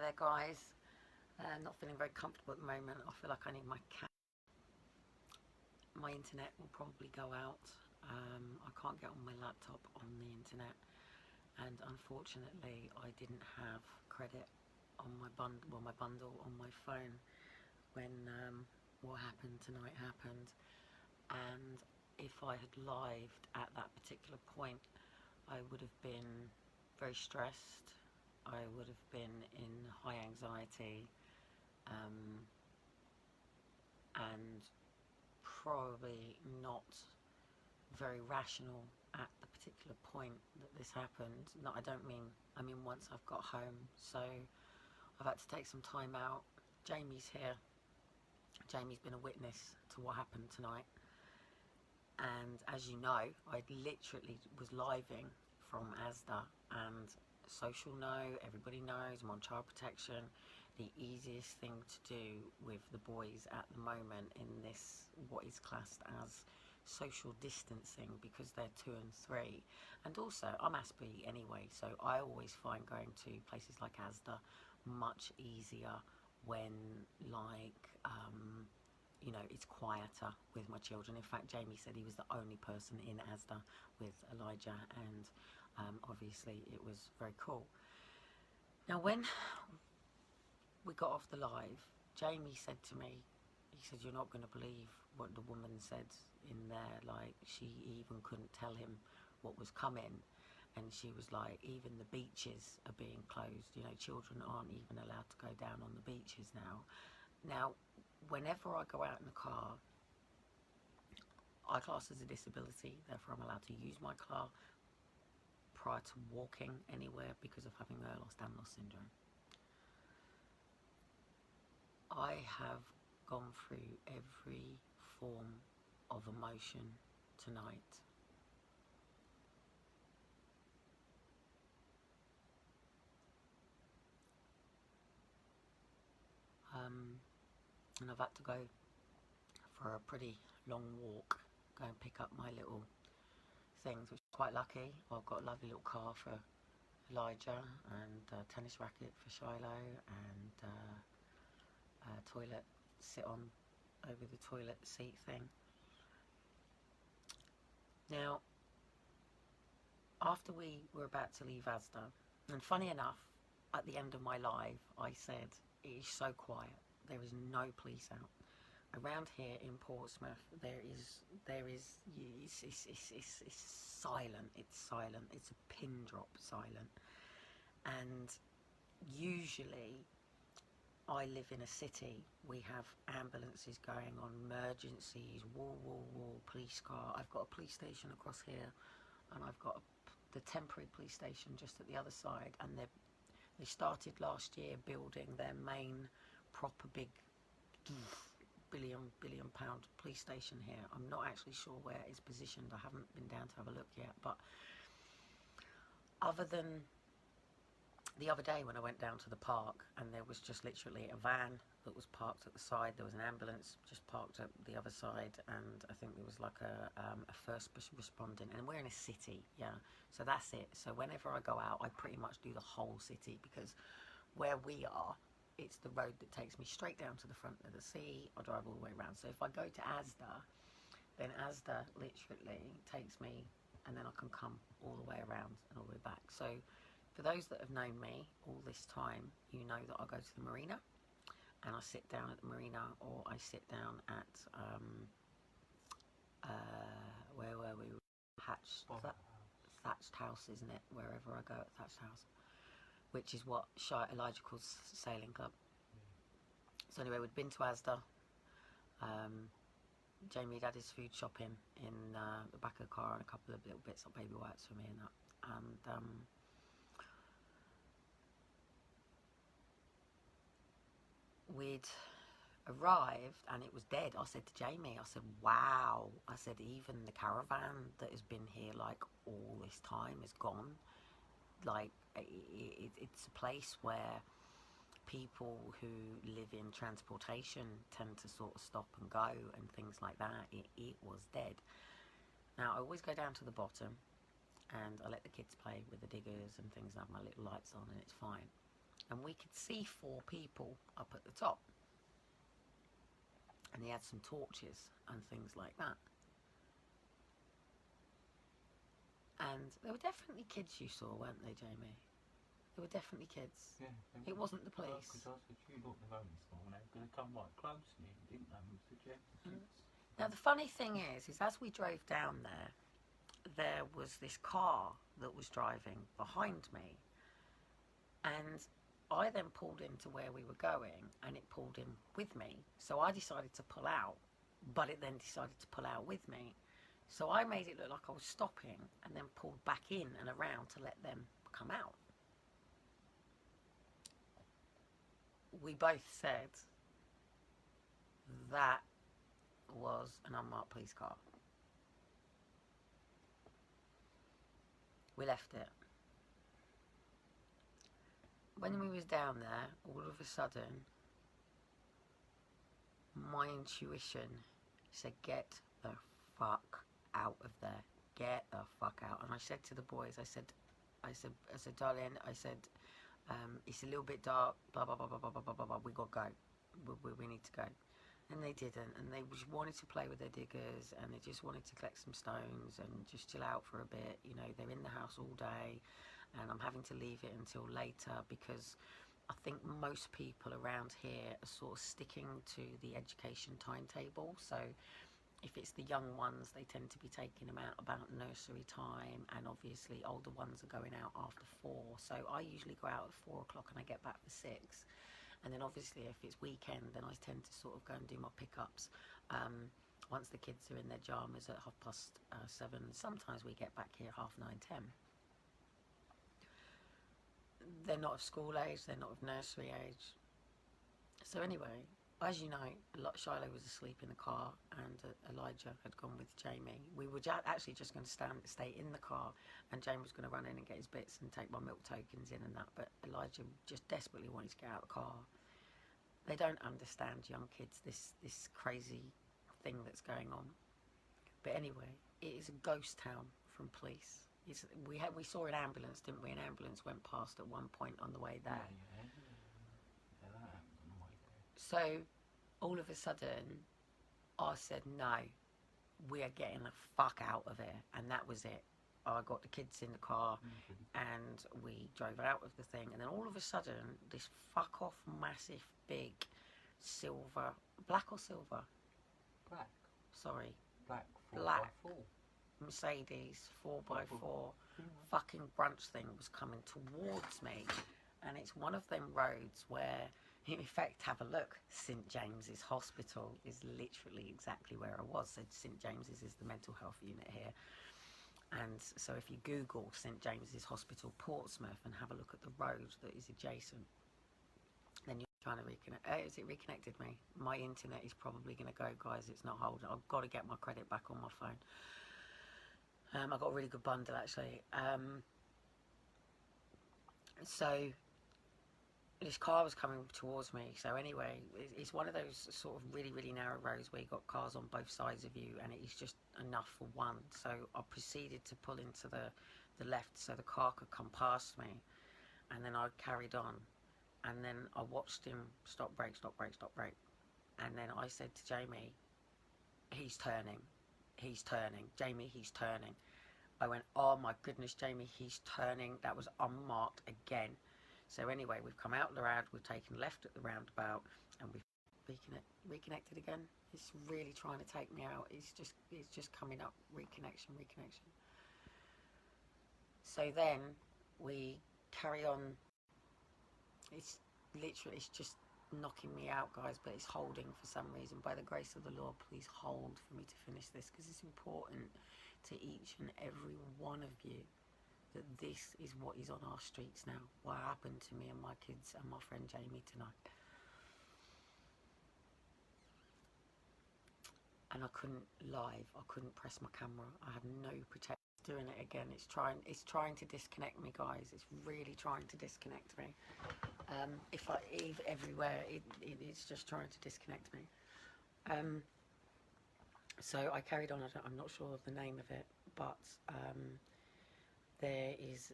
there, guys. Not feeling very comfortable at the moment. I feel like I need my cat. My internet will probably go out. I can't get on my laptop on the internet, and unfortunately I didn't have credit on my bundle on my phone when what happened tonight happened. And if I had lived at that particular point, I would have been very stressed. I would have been in high anxiety, and probably not very rational at the particular point that this happened. No, I mean once I've got home. So I've had to take some time out. Jamie's here. Jamie's been a witness to what happened tonight. And as you know, I literally was living from Asda, and social know, everybody knows I'm on child protection. The easiest thing to do with the boys at the moment in this, what is classed as social distancing, because they're 2 and 3, and also I'm Asby anyway, so I always find going to places like Asda much easier when, like, you know, it's quieter with my children. In fact, Jamie said he was the only person in Asda with Elijah, and obviously it was very cool. Now, when we got off the live, Jamie said to me, he said, "You're not going to believe what the woman said in there. Like, she even couldn't tell him what was coming." And she was like, even the beaches are being closed. You know, children aren't even allowed to go down on the beaches now. Now, whenever I go out in the car, I class as a disability, therefore I'm allowed to use my car prior to walking anywhere because of having Ehlers-Danlos syndrome. I have gone through every form of emotion tonight. And I've had to go for a pretty long walk, go and pick up my little things, which is quite lucky. I've got a lovely little car for Elijah, and a tennis racket for Shiloh, and a toilet sit on over the toilet seat thing. Now, after we were about to leave Asda, and funny enough, at the end of my live, I said, it is so quiet. There is no police out. Around here in Portsmouth, it's silent. It's silent. It's a pin drop silent. And usually, I live in a city. We have ambulances going on, emergencies, wall, police car. I've got a police station across here, and I've got the temporary police station just at the other side. And they started last year building their main proper big billion pound police station here. I'm not actually sure where it's positioned. I haven't been down to have a look yet, but other than the other day when I went down to the park, and there was just literally a van that was parked at the side, there was an ambulance just parked at the other side, and I think there was like a first responding, and we're in a city, yeah, so that's it. So whenever I go out, I pretty much do the whole city, because where we are, it's the road that takes me straight down to the front of the sea. I drive all the way around. So if I go to Asda, then Asda literally takes me, and then I can come all the way around and all the way back. So for those that have known me all this time, you know that I go to the marina, and I sit down at the marina, or I sit down at where were we? Thatched house, isn't it? Wherever I go at Thatched house, which is what Elijah calls sailing club. So anyway, we'd been to Asda. Jamie had his food shopping in the back of the car, and a couple of little bits of baby wipes for me and that. And we'd arrived, and it was dead. I said to Jamie, I said, wow. I said, even the caravan that has been here like all this time is gone. Like, it's a place where people who live in transportation tend to sort of stop and go and things like that. It was dead. Now, I always go down to the bottom, and I let the kids play with the diggers and things, and have my little lights on, and it's fine. and we could see 4 people up at the top. And he had some torches and things like that. And there were definitely kids you saw, weren't they, Jamie? There were definitely kids. Yeah. It wasn't the police. Because I said, you look, they're only small, and they're going to come right close to me. You didn't know them, said, yeah, the kids. Now, the funny thing is as we drove down there was this car that was driving behind me. And I then pulled into where we were going, and it pulled in with me. So I decided to pull out, but it then decided to pull out with me. So I made it look like I was stopping and then pulled back in and around to let them come out. We both said that was an unmarked police car. We left it. When we was down there, all of a sudden, my intuition said, get the fuck out of there. Get the fuck out. And I said to the boys, I said, darling, I said, it's a little bit dark, blah, blah, blah, blah, blah, blah, blah, blah. We got to go. We need to go. And they didn't. And they just wanted to play with their diggers, and they just wanted to collect some stones and just chill out for a bit. You know, they're in the house all day, and I'm having to leave it until later because I think most people around here are sort of sticking to the education timetable. So if it's the young ones, they tend to be taking them out about nursery time, and obviously older ones are going out after 4. So I usually go out at 4 o'clock and I get back for 6. And then obviously if it's weekend, then I tend to sort of go and do my pickups once the kids are in their pyjamas at 7:30. Sometimes we get back here 9:30, 10. They're not of school age, they're not of nursery age. So anyway, as you know, Shiloh was asleep in the car, and Elijah had gone with Jamie. We were actually just going to stay in the car, and Jamie was going to run in and get his bits and take my milk tokens in and that, but Elijah just desperately wanted to get out of the car. They don't understand, young kids, this crazy thing that's going on. But anyway, it is a ghost town from police. We saw an ambulance, didn't we? An ambulance went past at one point on the way there. Yeah, that happened on the way there. So all of a sudden I said, no, we are getting the fuck out of here. And that was it. I got the kids in the car and we drove out of the thing, and then all of a sudden this fuck off massive big silver, black or silver? Black. Sorry. Black. Black. 4x4. Mercedes 4x4 fucking brunch thing was coming towards me, and it's one of them roads where, in effect, have a look, St James's Hospital is literally exactly where I was. So St James's is the mental health unit here, and so if you Google St James's Hospital Portsmouth and have a look at the road that is adjacent, then you're trying to reconnect. Has it reconnected me? My internet is probably going to go, guys. It's not holding. I've got to get my credit back on my phone. I got a really good bundle actually. So this car was coming towards me. So anyway, it's one of those sort of really, really narrow roads where you've got cars on both sides of you, and it is just enough for one. So I proceeded to pull into the left so the car could come past me, and then I carried on, and then I watched him stop, brake, stop, brake, stop, brake, and then I said to Jamie, he's turning. He's turning. Jamie, he's turning. I went, oh my goodness, Jamie, he's turning. That was unmarked again. So anyway, we've come out the road, we've taken left at the roundabout, and we've reconnected again. It's really trying to take me out. It's just coming up, reconnection. So then we carry on. It's literally, it's just knocking me out, guys, but it's holding for some reason. By the grace of the Lord, please hold for me to finish this, because it's important to each and every one of you that this is what is on our streets now. What happened to me and my kids and my friend Jamie tonight. And I couldn't live, I couldn't press my camera, I had no protection. Doing it again, it's trying to disconnect me, guys. It's really trying to disconnect me. Everywhere, it's just trying to disconnect me. So I carried on. I'm not sure of the name of it, but there is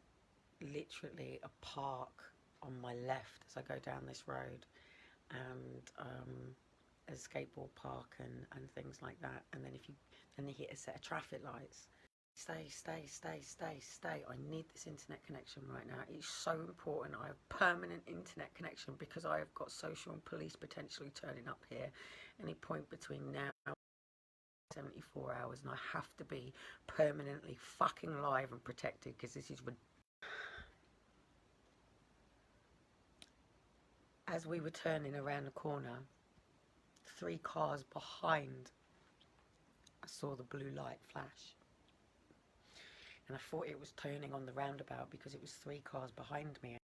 literally a park on my left as I go down this road, and a skateboard park and things like that. And then then you hit a set of traffic lights. Stay. I need this internet connection right now. It's so important. I have permanent internet connection because I have got social and police potentially turning up here any point between now and 74 hours, and I have to be permanently fucking live and protected because this is as we were turning around the corner, 3 cars behind, I saw the blue light flash. And I thought it was turning on the roundabout because it was 3 cars behind me.